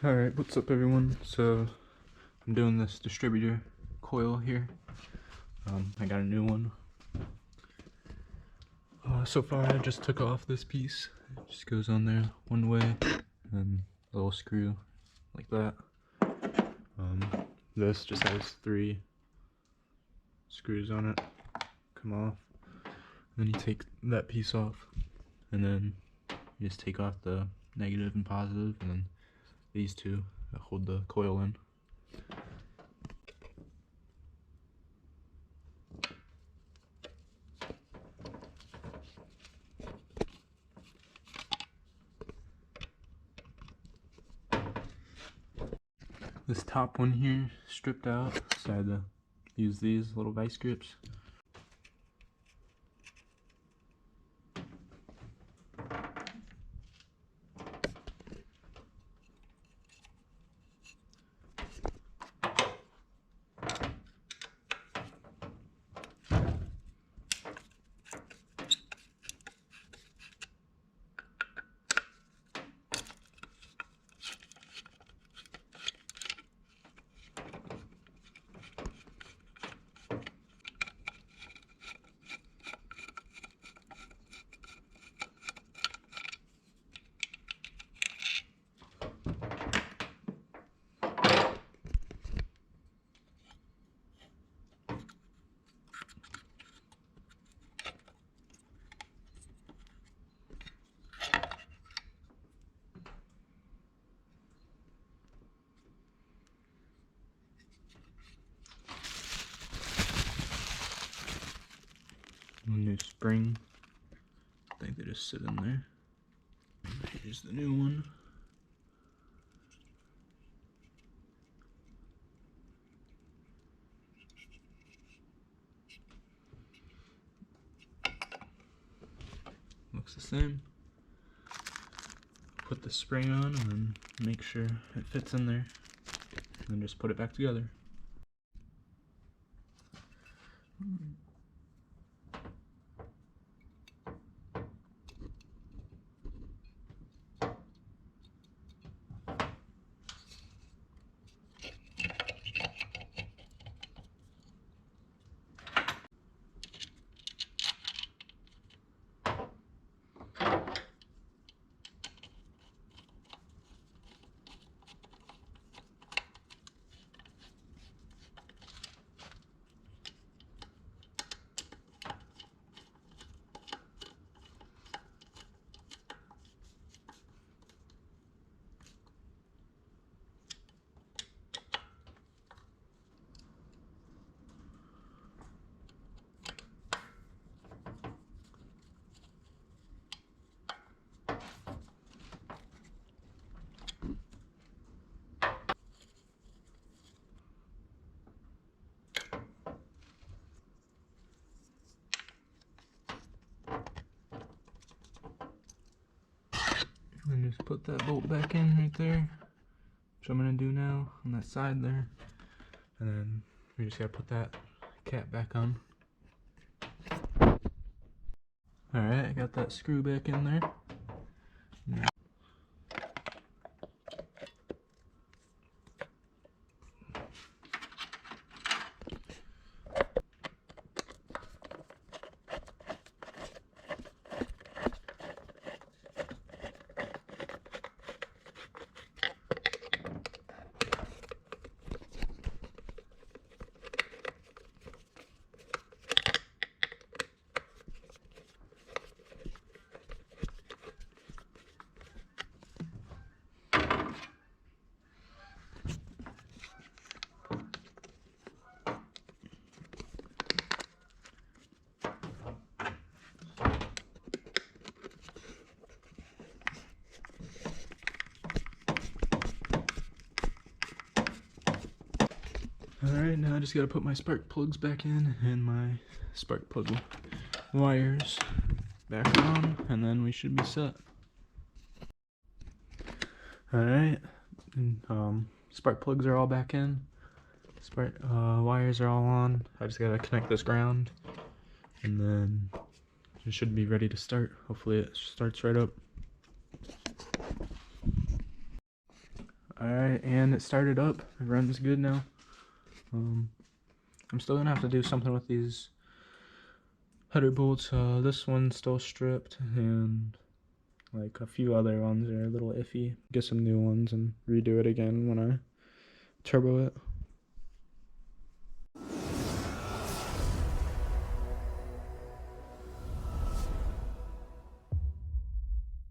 Alright, what's up everyone? So I'm doing this distributor coil here. I got a new one. So far I just took off this piece. It just goes on there one way and a little screw like that. This just has 3 screws on it. Come off. Then you take that piece off and then you just take off the negative and positive, and then these 2 that hold the coil in. This top one here stripped out, so I had to use these little vice grips. New spring. I think they just sit in there. Here's the new one. Looks the same. Put the spring on and then make sure it fits in there. And then just put it back together. And just put that bolt back in right there, which I'm gonna do now on that side there. And then we just gotta put that cap back on. Alright, I got that screw back in there. Alright, now I just gotta put my spark plugs back in and my spark plug wires back on, and then we should be set. Alright, spark plugs are all back in. Spark wires are all on. I just gotta connect this ground, and then it should be ready to start. Hopefully it starts right up. Alright, and it started up. It runs good now. I'm still gonna have to do something with these header bolts. This one's still stripped, and like a few other ones are a little iffy. Get some new ones and redo it again when I turbo it.